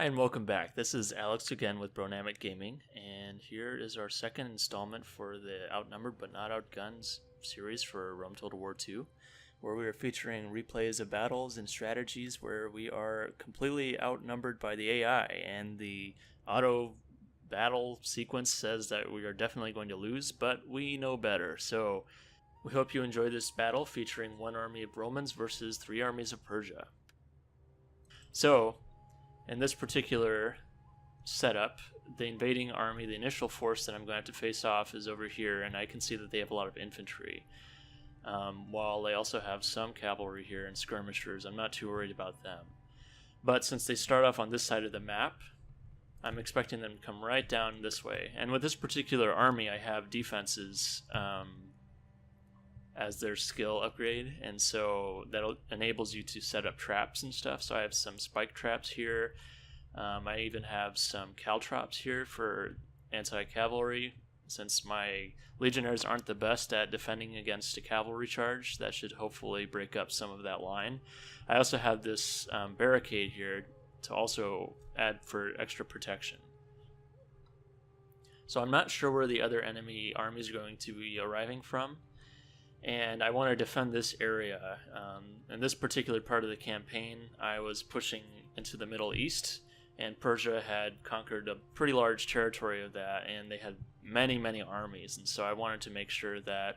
Hi and welcome back. This is Alex again with Bronamic Gaming, and here is our second installment for the Outnumbered but Not Outgunned series for Rome Total War II, where we are featuring replays of battles and strategies where we are completely outnumbered by the AI, and the auto battle sequence says that we are definitely going to lose, but we know better. So we hope you enjoy this battle featuring one army of Romans versus 3 armies of Persia. So, in this particular setup, the invading army, the initial force that I'm going to have to face off is over here, and I can see that they have a lot of infantry. While they also have some cavalry here and skirmishers, I'm not too worried about them. But since they start off on this side of the map, I'm expecting them to come right down this way. And with this particular army, I have defenses as their skill upgrade, and so that enables you to set up traps and stuff. So I have some spike traps here. I even have some caltrops here for anti-cavalry. Since my legionnaires aren't the best at defending against a cavalry charge, that should hopefully break up some of that line. I also have this barricade here to also add for extra protection. So I'm not sure where the other enemy armies are going to be arriving from, and I want to defend this area. In this particular part of the campaign, I was pushing into the Middle East, and Persia had conquered a pretty large territory of that, and they had many armies, and so I wanted to make sure that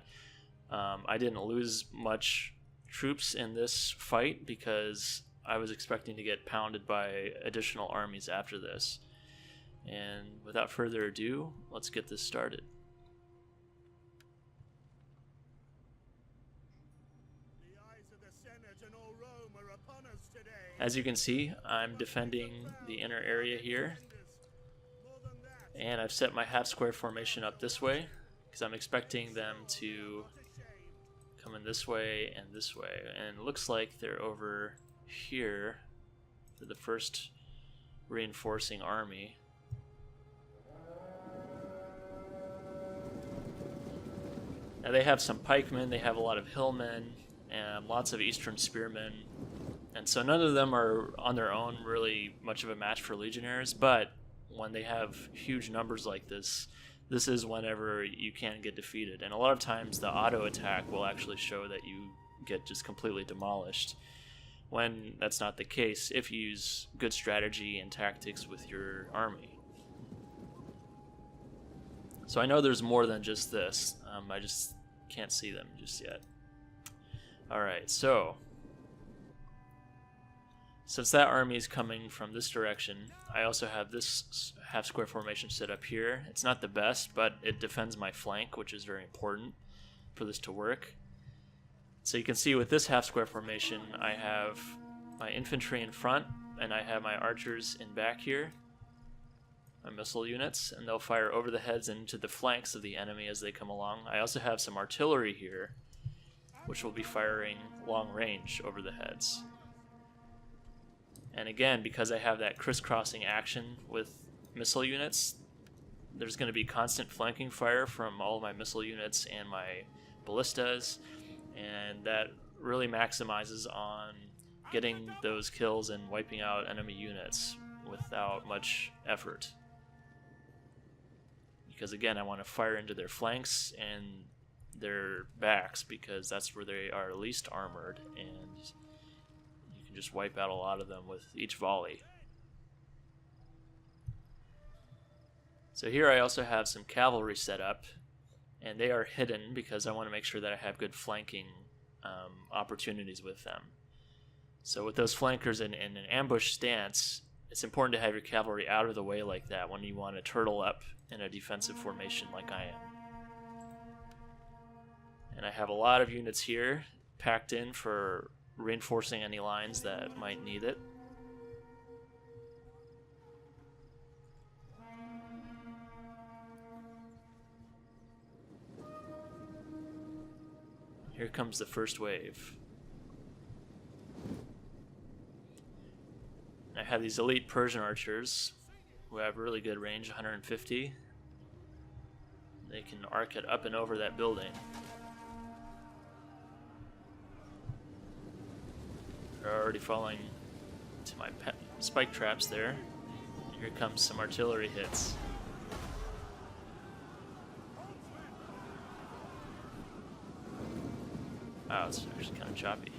I didn't lose much troops in this fight, because I was expecting to get pounded by additional armies after this. And without further ado, let's get this started. As you can see, I'm defending the inner area here, and I've set my half square formation up this way because I'm expecting them to come in this way and this way, and it looks like they're over here for the first reinforcing army. Now they have some pikemen, they have a lot of hillmen, and lots of eastern spearmen. And so none of them are on their own really much of a match for legionnaires, but when they have huge numbers like this, this is whenever you can get defeated. And a lot of times the auto attack will actually show that you get just completely demolished, when that's not the case if you use good strategy and tactics with your army. So I know there's more than just this. I just can't see them just yet. Alright, so since that army is coming from this direction, I also have this half square formation set up here. It's not the best, but it defends my flank, which is very important for this to work. So you can see with this half square formation, I have my infantry in front, and I have my archers in back here, my missile units, and they'll fire over the heads and into the flanks of the enemy as they come along. I also have some artillery here, which will be firing long range over the heads. And again, because I have that crisscrossing action with missile units, there's going to be constant flanking fire from all of my missile units and my ballistas, and that really maximizes on getting those kills and wiping out enemy units without much effort. Because again, I want to fire into their flanks and their backs, because that's where they are least armored, and just wipe out a lot of them with each volley. So here I also have some cavalry set up, and they are hidden because I want to make sure that I have good flanking opportunities with them. So with those flankers in an ambush stance, it's important to have your cavalry out of the way like that when you want to turtle up in a defensive formation like I am. And I have a lot of units here packed in for reinforcing any lines that might need it. Here comes the first wave. I have these elite Persian archers who have really good range, 150. They can arc it up and over that building. They're already falling to my spike traps there. Here comes some artillery hits. Wow, it's actually kind of choppy.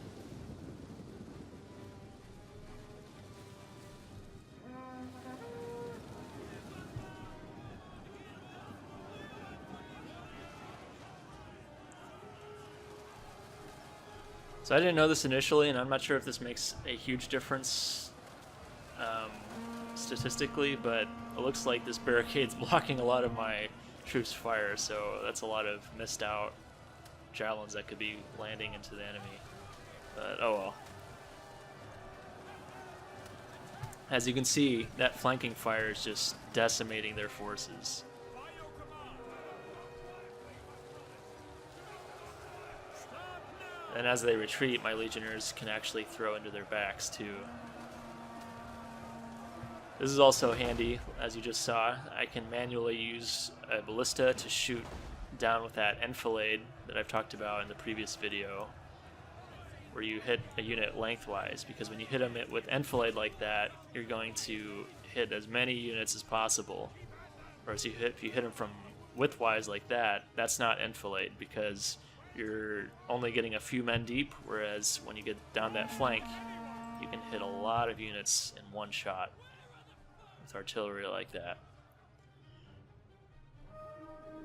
So I didn't know this initially, and I'm not sure if this makes a huge difference statistically, but it looks like this barricade's blocking a lot of my troops' fire, so that's a lot of missed out javelins that could be landing into the enemy. But oh well. As you can see, that flanking fire is just decimating their forces. And as they retreat, my legionnaires can actually throw into their backs too. This is also handy, as you just saw. I can manually use a ballista to shoot down with that enfilade that I've talked about in the previous video, where you hit a unit lengthwise, because when you hit them with enfilade like that, you're going to hit as many units as possible. Whereas if you hit them from widthwise like that, that's not enfilade, because you're only getting a few men deep, whereas when you get down that flank, you can hit a lot of units in one shot with artillery like that.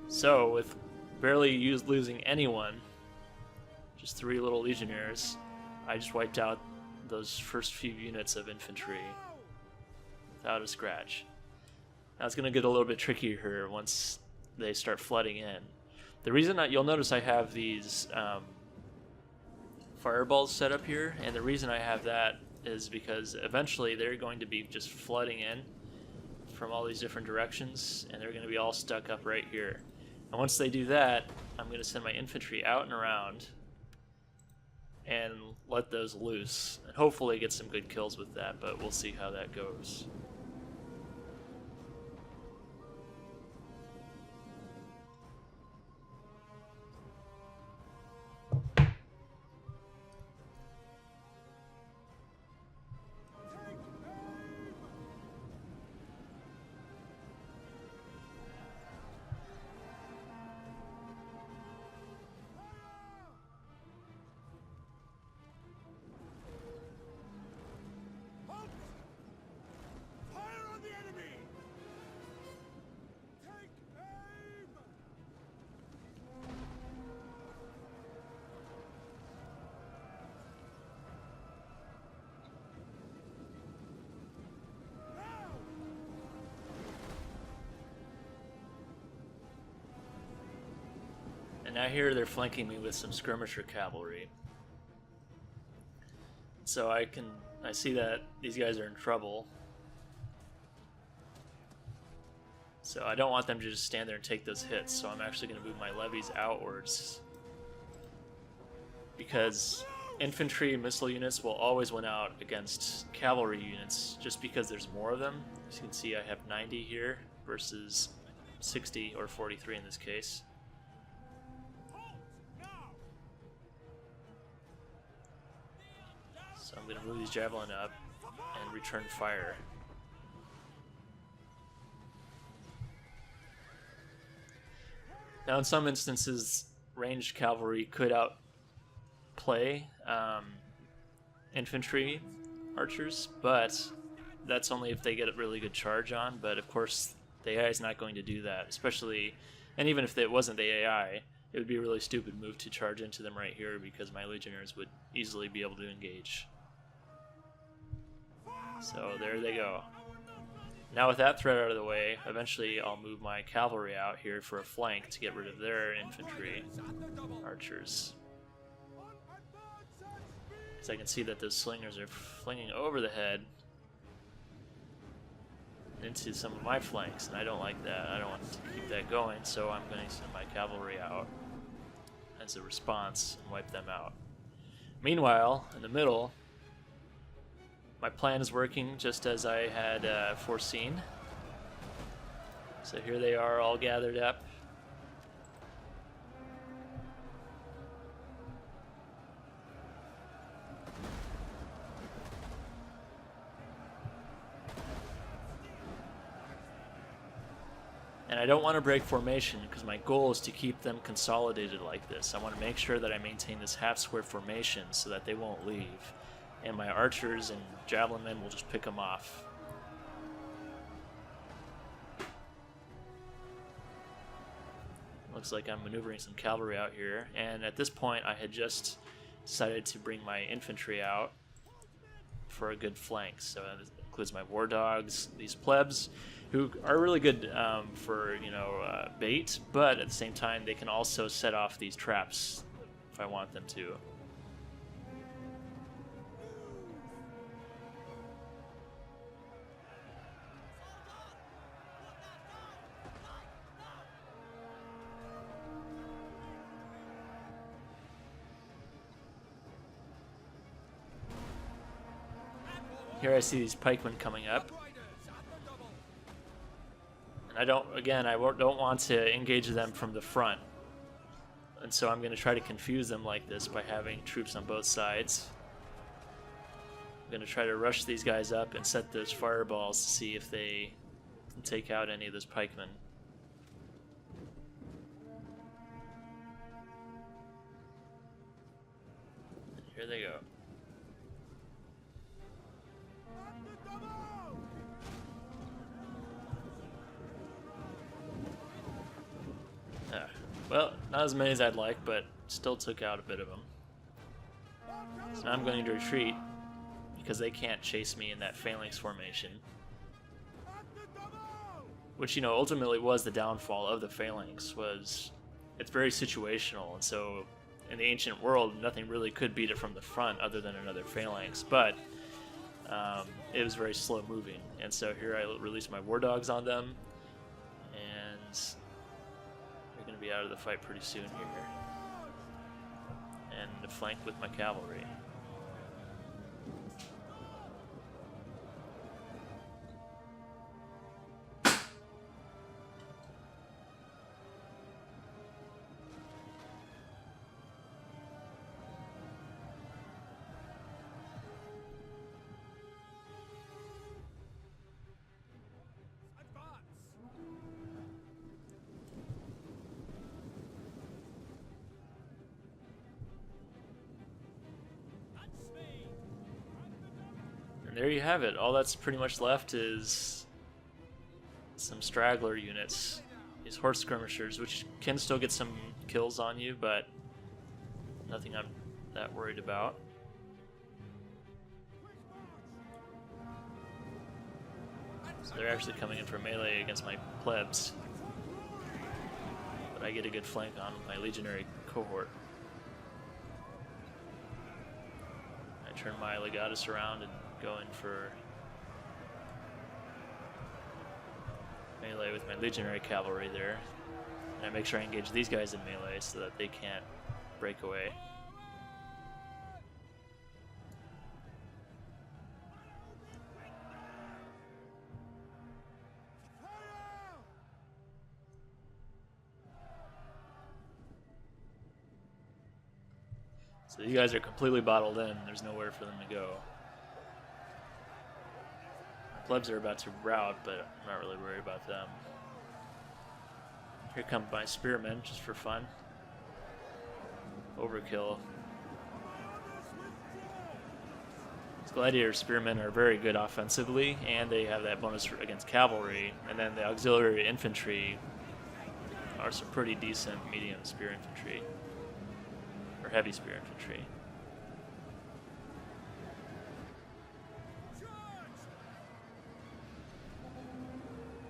So with barely losing anyone, just 3 little legionnaires, I just wiped out those first few units of infantry without a scratch. Now it's going to get a little bit trickier here once they start flooding in. The reason that you'll notice I have these fireballs set up here, and the reason I have that is because eventually they're going to be just flooding in from all these different directions, and they're going to be all stuck up right here. And once they do that, I'm going to send my infantry out and around and let those loose, and hopefully get some good kills with that, but we'll see how that goes. And now here they're flanking me with some skirmisher cavalry. So I see that these guys are in trouble. So I don't want them to just stand there and take those hits, so I'm actually going to move my levies outwards. Because infantry and missile units will always win out against cavalry units, just because there's more of them. As you can see, I have 90 here versus 60 or 43 in this case. So I'm going to move these javelin up and return fire. Now in some instances, ranged cavalry could outplay infantry archers, but that's only if they get a really good charge on. But of course, the AI is not going to do that, especially, and even if it wasn't the AI, it would be a really stupid move to charge into them right here, because my legionnaires would easily be able to engage. So there they go. Now with that threat out of the way, eventually I'll move my cavalry out here for a flank to get rid of their infantry archers. So I can see that those slingers are flinging over the head into some of my flanks, and I don't like that. I don't want to keep that going, so I'm going to send my cavalry out as a response and wipe them out. Meanwhile, in the middle, my plan is working just as I had foreseen. So here they are all gathered up. And I don't want to break formation because my goal is to keep them consolidated like this. I want to make sure that I maintain this half-square formation so that they won't leave. And my archers and javelin men will just pick them off. Looks like I'm maneuvering some cavalry out here. And at this point, I had just decided to bring my infantry out for a good flank. So that includes my war dogs, these plebs, who are really good for, bait, but at the same time, they can also set off these traps if I want them to. Here I see these pikemen coming up. And I don't want to engage them from the front. And so I'm going to try to confuse them like this by having troops on both sides. I'm going to try to rush these guys up and set those fireballs to see if they can take out any of those pikemen. And here they go. Well, not as many as I'd like, but still took out a bit of them. So now I'm going to retreat because they can't chase me in that phalanx formation. Which, ultimately was the downfall of the phalanx, it's very situational, and so in the ancient world, nothing really could beat it from the front other than another phalanx, but it was very slow moving. And so here I release my war dogs on them, and going to be out of the fight pretty soon here. And flank with my cavalry. And there you have it. All that's pretty much left is some straggler units. These horse skirmishers, which can still get some kills on you, but nothing I'm that worried about. So they're actually coming in for melee against my plebs. But I get a good flank on my legionary cohort. I turn my legatus around and go in for melee with my legionary cavalry there. And I make sure I engage these guys in melee so that they can't break away. So you guys are completely bottled in. There's nowhere for them to go. My plebs are about to rout, but I'm not really worried about them. Here come my spearmen, just for fun. Overkill. These gladiator spearmen are very good offensively, and they have that bonus against cavalry. And then the auxiliary infantry are some pretty decent medium spear infantry. Or heavy spear infantry.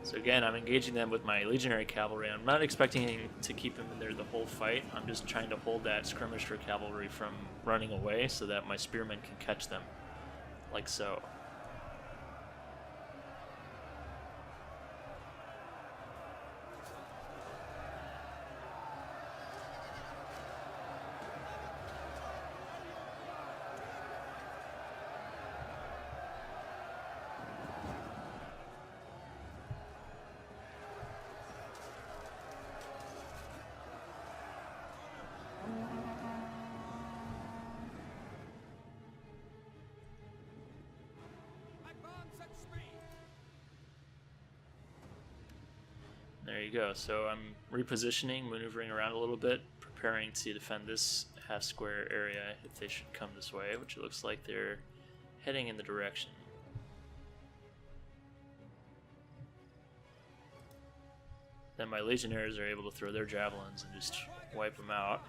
So again, I'm engaging them with my legionary cavalry. I'm not expecting to keep them in there the whole fight. I'm just trying to hold that skirmisher cavalry from running away so that my spearmen can catch them, like so. There you go. So I'm repositioning, maneuvering around a little bit, preparing to defend this half square area if they should come this way, which it looks like they're heading in the direction. Then my legionnaires are able to throw their javelins and just wipe them out.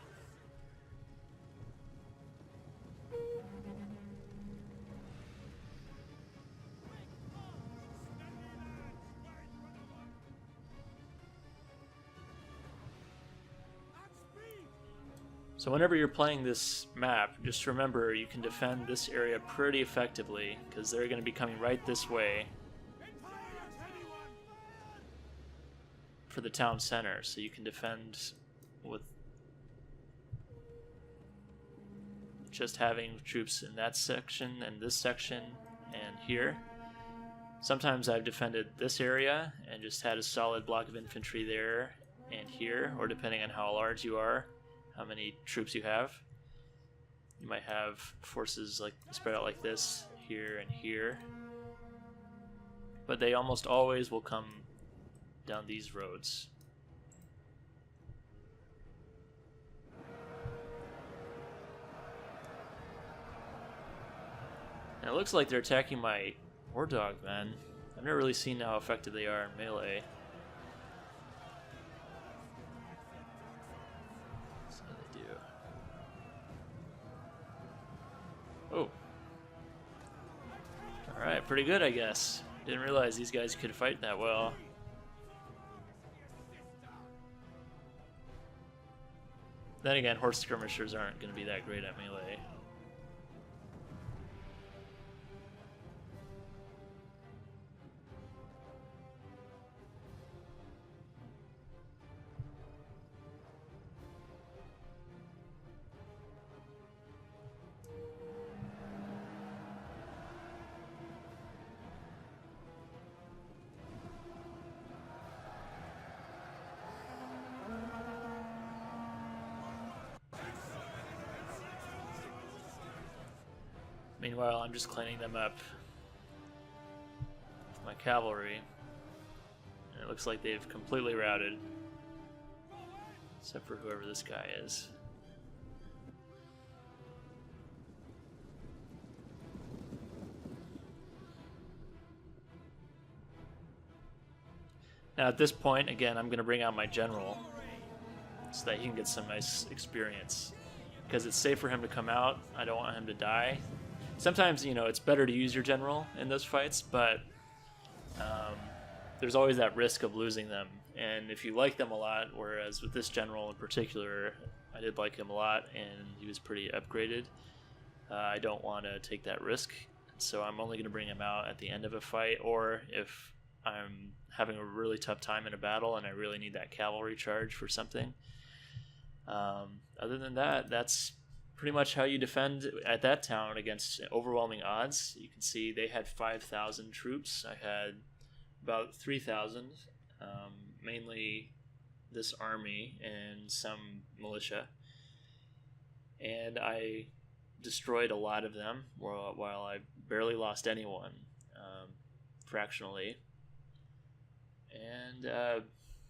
So whenever you're playing this map, just remember you can defend this area pretty effectively because they're going to be coming right this way for the town center. So you can defend with just having troops in that section and this section and here. Sometimes I've defended this area and just had a solid block of infantry there and here, or depending on how large you are, how many troops you have. You might have forces like spread out like this, here and here. But they almost always will come down these roads. And it looks like they're attacking my war dog, man. I've never really seen how effective they are in melee. Oh. Alright, pretty good, I guess. Didn't realize these guys could fight that well. Then again, horse skirmishers aren't going to be that great at melee. Meanwhile, I'm just cleaning them up with my cavalry. And it looks like they've completely routed. Except for whoever this guy is. Now at this point, again, I'm going to bring out my general so that he can get some nice experience. Because it's safe for him to come out. I don't want him to die. Sometimes, you know, it's better to use your general in those fights, but there's always that risk of losing them. And if you like them a lot, whereas with this general in particular, I did like him a lot, and he was pretty upgraded, I don't want to take that risk. So I'm only going to bring him out at the end of a fight, or if I'm having a really tough time in a battle and I really need that cavalry charge for something. Other than that, that's pretty much how you defend at that town against overwhelming odds. You can see they had 5,000 troops. I had about 3,000, mainly this army and some militia. And I destroyed a lot of them while I barely lost anyone, fractionally. And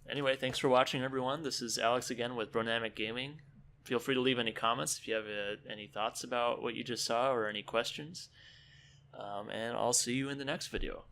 anyway, thanks for watching, everyone. This is Alex again with Bronamic Gaming. Feel free to leave any comments if you have any thoughts about what you just saw or any questions. And I'll see you in the next video.